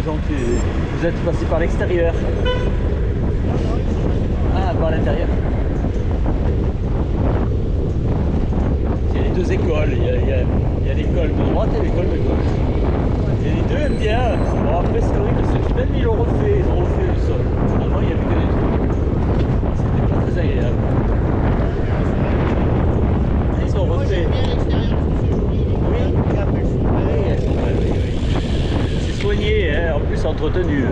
gens qui... Vous êtes passés par l'extérieur? Ah, par l'intérieur. Il y a les deux écoles, il y a l'école de droite et l'école de gauche. Et les deux aiment bien. Bon, après c'est vrai que cette semaine ils ont refait le sol. Avant il n'y avait que des trucs. C'était pas très agréable. Ils ont refait. C'est soigné, hein, en plus entretenu.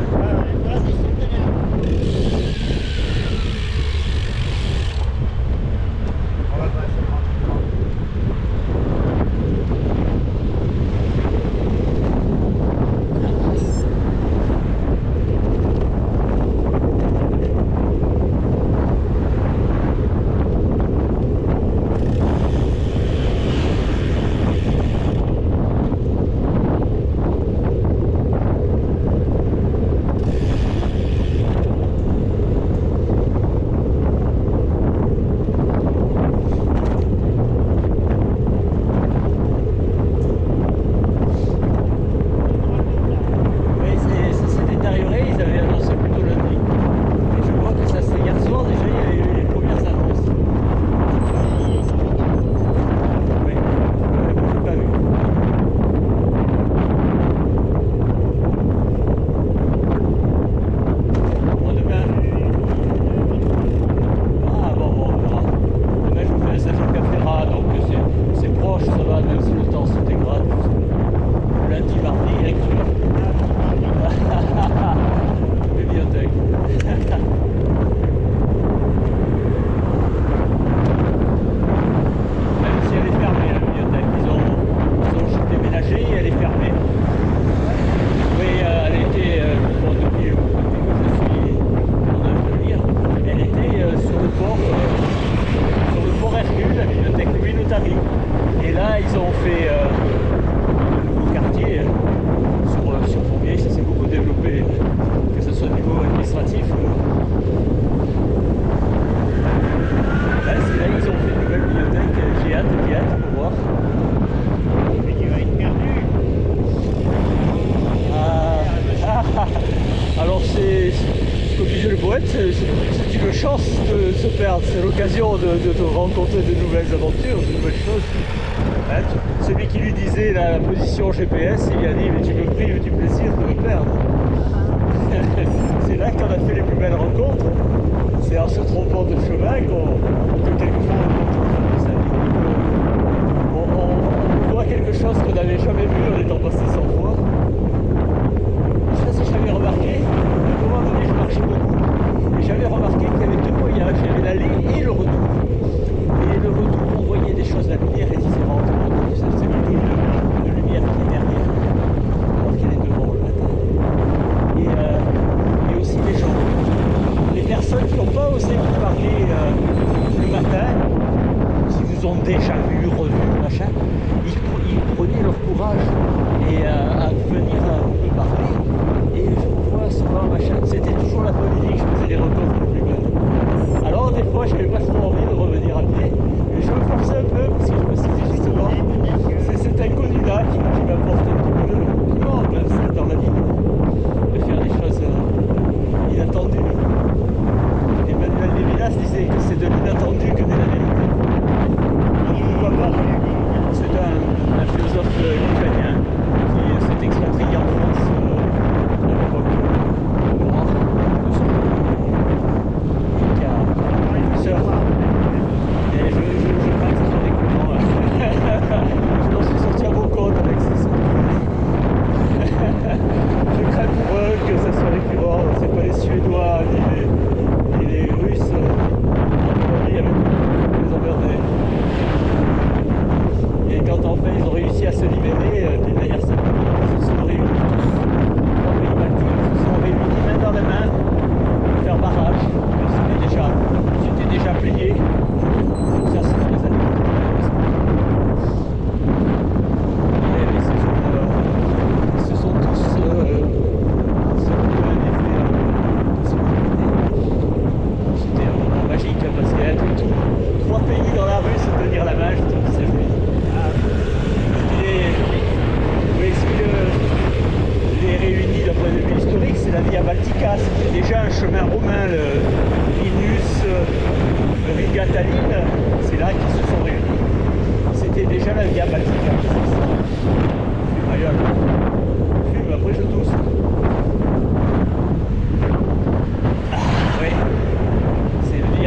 C'est une chance de se perdre, c'est l'occasion de rencontrer de nouvelles aventures, de nouvelles choses. Hein, celui qui lui disait la position GPS, il lui a dit mais tu me prives du plaisir de me perdre. C'est là qu'on a fait les plus belles rencontres. C'est en se trompant de chemin que quelquefois on voit quelque chose qu'on n'avait jamais vu en étant passé 100 fois. Je sais pas si j'avais remarqué, à un moment donné je marchais beaucoup. Et j'avais remarqué qu'il y avait deux voyages, il y avait l'aller et le retour. Et le retour, on voyait des choses, la lumière est différente. C'est plutôt une lumière qui est derrière, alors qu'elle est devant le matin. Et aussi les gens, les personnes qui n'ont pas osé vous parler le matin, qui vous ont déjà vu, revu, machin, ils prenaient leur courage et à venir vous parler. Et je vois souvent, machin, c'était toujours la politique, je faisais des rencontres les plus belles. Alors des fois, je n'avais pas trop envie de revenir à pied, mais je me forçais un peu, parce que je me suis dit justement, c'est cet inconnu-là qui m'apporte un petit peu de confiance dans la vie, de faire des choses inattendues. Emmanuel Levinas disait que c'est de l'inattendu que naît la vérité. Pourquoi pas? C'est un philosophe lituanien qui s'est expatrié en France à l'époque noire.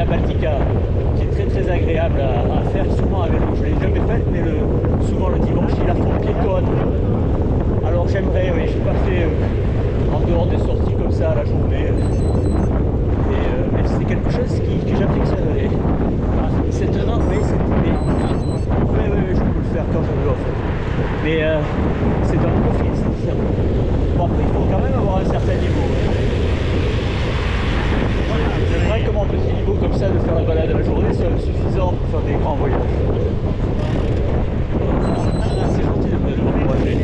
Baltica, qui est très très agréable à faire, souvent à vélo. Je ne l'ai jamais faite, mais souvent le dimanche, il la font piétonne. Alors j'aimerais, oui, je n'ai pas fait en dehors des sorties comme ça la journée. Mais c'est quelque chose que j'affectionnerais. C'est un an, oui, oui, je peux le faire quand je veux en fait. Mais c'est un profil, c'est ça. Bon, après, il faut quand même avoir un certain niveau. J'aimerais que mon petit niveau comme ça de faire la balade à la journée soit suffisant pour faire des grands voyages. Ah, c'est gentil de me l'encourager.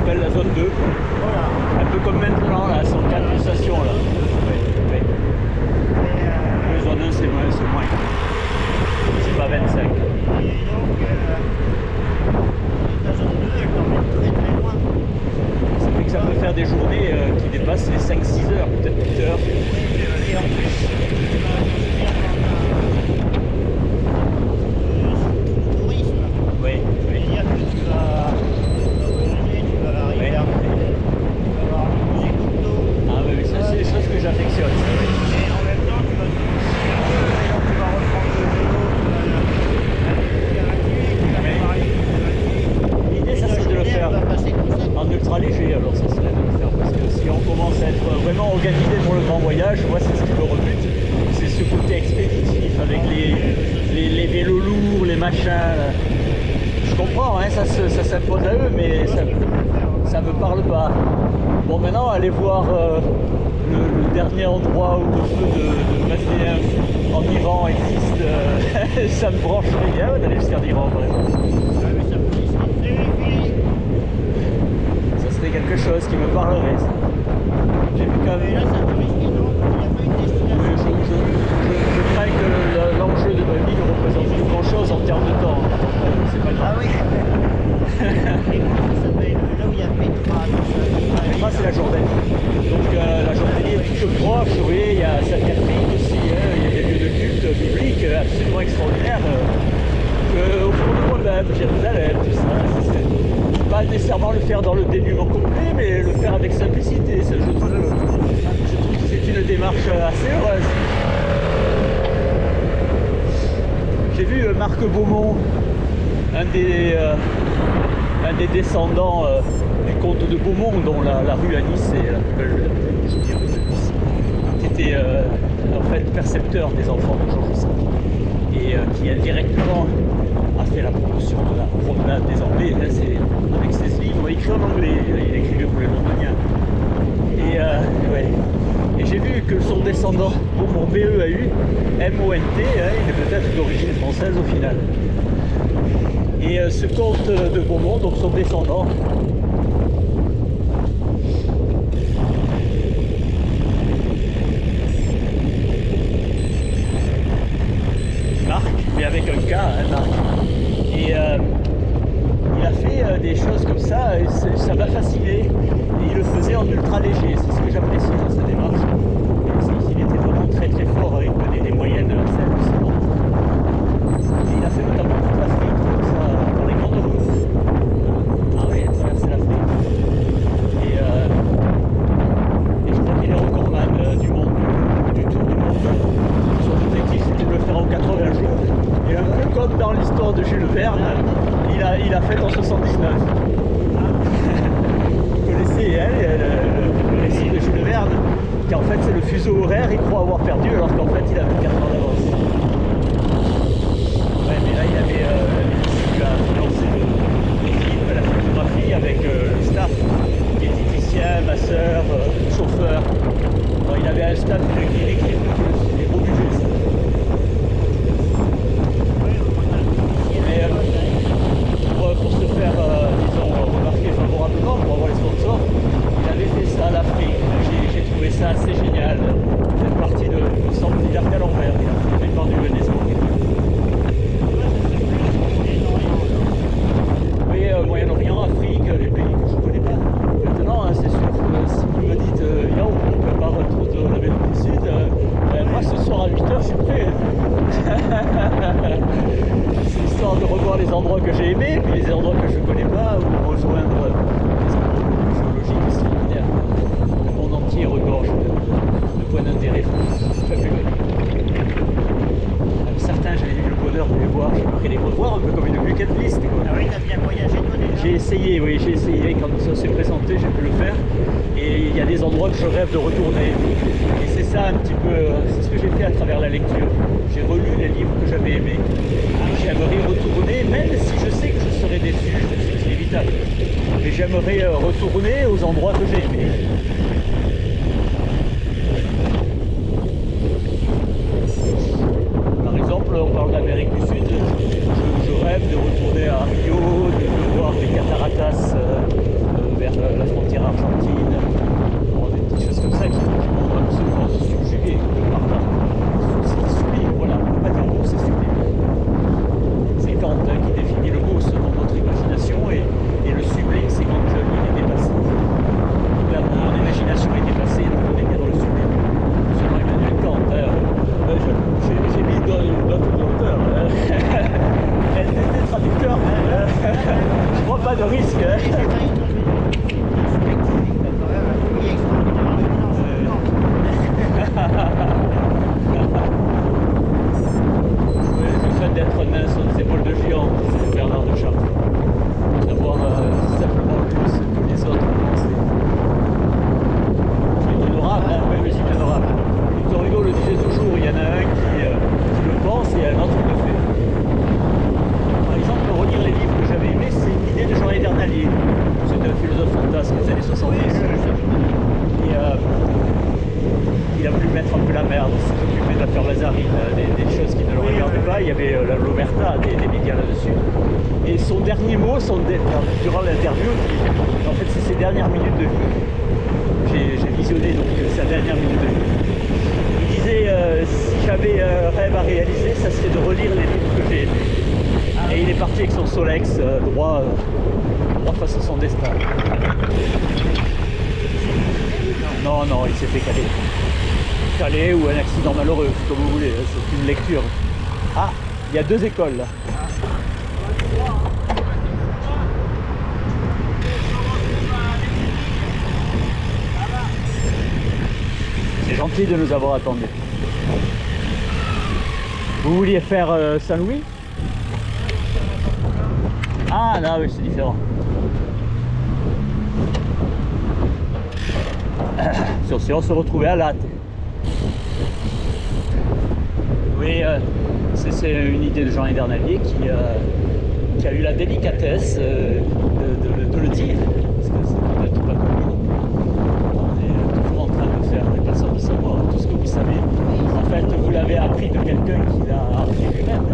La zone 2, voilà. Un peu comme maintenant, là, sur 4 pulsations. Là. Oui. Le zone 1, c'est moins. C'est pas 25. Et donc, la zone 2, elle t'emmène très très loin. Ça fait que ça peut faire des journées qui dépassent les 5-6 heures, peut-être 8 heures. Et en plus, tourisme. Oui. C'est-à-dire que tu vas arriver à avoir le musée Cocteau. Ah oui, ça c'est des choses que j'affectionne. Et en même temps, tu vas te coucher un peu, et donc tu vas reprendre le vélo, tu vas la nuit, tu vas préparer la nuit. L'idée, ça serait de le faire en ultra léger, alors ça serait de le faire, parce que si on commence à être vraiment organisé pour le grand voyage, moi c'est ce qui me rebute, c'est ce côté expéditif avec les vélos lourds, les machins. Là. Je comprends, hein, ça s'impose à eux, mais ça me parle pas. Bon, maintenant, aller voir le dernier endroit où le feu de Brésilien en Iran existe, ça me brancherait bien d'aller jusqu'en Iran, par exemple. Ça serait quelque chose qui me parlerait. J'ai vu quand même. Là, c'est un peu risqué, non? Il n'y a pas une destination. Je crains que l'enjeu de ma vie ne représente plus grand chose en termes de temps. C'est pas grave. Ah oui. Et comment ça s'appelle? Là où il y a Petra, tout ça. Petra, c'est la Jordanie. Donc la Jordanie est toute proche, oui, il y a Sainte-Catherine aussi, hein, il y a des lieux de culte bibliques absolument extraordinaires. Au fond de moi-même, Jérusalem, tout ça. C'est pas nécessairement le faire dans le dénuement complet, mais le faire avec simplicité. Je trouve que c'est une démarche assez heureuse. J'ai vu Marc Beaumont, un des descendants du comte de Beaumont, dont la rue à Nice est la plus belle de Nice, qui était en fait percepteur des enfants de Georges V et qui indirectement a fait la promotion de la promenade des Anglais. Là, avec ses livres écrits en anglais, il écrivait pour les Londoniens. Et j'ai vu que son descendant, Beaumont, B-E-A-U, M-O-N-T, il est peut-être d'origine française au final. Et ce comte de Beaumont, donc son descendant, Marc, mais avec un K, hein, Marc. Et il a fait des choses comme ça, et ça m'a fasciné. Et il le faisait en ultra léger, c'est ce que j'apprécie dans sa démarche. Et il était vraiment très très fort avec des moyennes assez hallucinantes. Et il a fait notamment toute l'Afrique, comme ça, dans les grandes routes. Ah oui, il a traversé l'Afrique. Et je crois qu'il est recordman du monde, du tour du monde. Son objectif c'était de le faire en 80 jours. Et un peu comme dans l'histoire de Jules Verne, il a fait en 79. Vous connaissez le récit de Jules Verne, qui en fait c'est le fuseau horaire, il croit avoir perdu alors qu'en fait il avait 4 ans d'avance. Ouais, mais là il avait financé le film, la photographie avec le staff, diététicien, masseur, chauffeur. Alors, il avait un staff qui écrit des gros budgets. Ça. Pour se faire, disons, remarquer favorablement, pour avoir les sponsors, il avait fait ça à l'Afrique. J'ai trouvé ça assez génial. Cette partie de, il me semble, il a fait à l'envers, il a fait du aimé, puis les endroits que je ne connais pas, ou rejoindre des endroits géologiques extraordinaires. Le monde entier regorge de points d'intérêt fabuleux. Certains, j'avais eu le bonheur de les voir, j'aimerais les revoir, un peu comme une bucket list. Ah oui, t'as bien voyagé toi déjà? J'ai essayé, oui, j'ai essayé, quand ça s'est présenté, j'ai pu le faire. Et il y a des endroits que je rêve de retourner. Et c'est ça un petit peu, c'est ce que j'ai fait à travers la lecture. J'ai relu les livres que j'avais aimés. J'aimerais retourner, même si je sais que je serais déçu, c'est inévitable. Mais j'aimerais retourner aux endroits que j'ai aimés. Par exemple, on parle d'Amérique du Sud, je rêve de retourner à Rio, de voir les cataratas vers la frontière argentine, bon, des petites choses comme ça qui m'ont absolument subjugué par là. C'est sublime, voilà, on ne peut pas dire beau, c'est sublime. C'est Kant qui définit le beau selon notre imagination et le sublime c'est quand il est dépassé. Là, mon imagination est dépassée, donc on est bien dans le sublime. Selon Emmanuel Kant, j'ai mis d'autres auteurs. Des traducteurs, je prends pas de risque. Le fait d'être nain sur des épaules de géant, c'est Bernard de Chartres. D'avoir simplement lu ce que les autres pensaient. C'est honorable, hein, oui, mais c'est honorable. Victor Hugo le disait toujours, il y en a un qui le pense et un autre qui le fait. Par exemple, relire les livres que j'avais aimés, c'est une idée de Jean Edernalier. C'était un philosophe fantasme des années 70. Et il a voulu mettre un peu la merde, s'est occupé de l'affaire Lazarine, des choses qui ne le regardaient pas. Il y avait l'omerta des médias là-dessus. Et son dernier mot, durant l'interview, en fait c'est ses dernières minutes de vie. J'ai visionné donc sa dernière minute de vie. Il disait si j'avais un rêve à réaliser, ça serait de relire les livres que j'ai aimés. Et il est parti avec son Solex droit face à son destin. Non, non, il s'est fait caler. Calé ou un accident malheureux, comme vous voulez, c'est une lecture. Ah, il y a deux écoles là. C'est gentil de nous avoir attendus. Vous vouliez faire Saint-Louis? Ah là oui, c'est différent. Si on se retrouvait à Latte. Oui, c'est une idée de Jean Edernalier qui a eu la délicatesse de le dire. Parce que c'est peut-être pas connu. On est toujours en train de faire des personnes de savoir tout ce que vous savez. En fait, vous l'avez appris de quelqu'un qui l'a appris lui-même.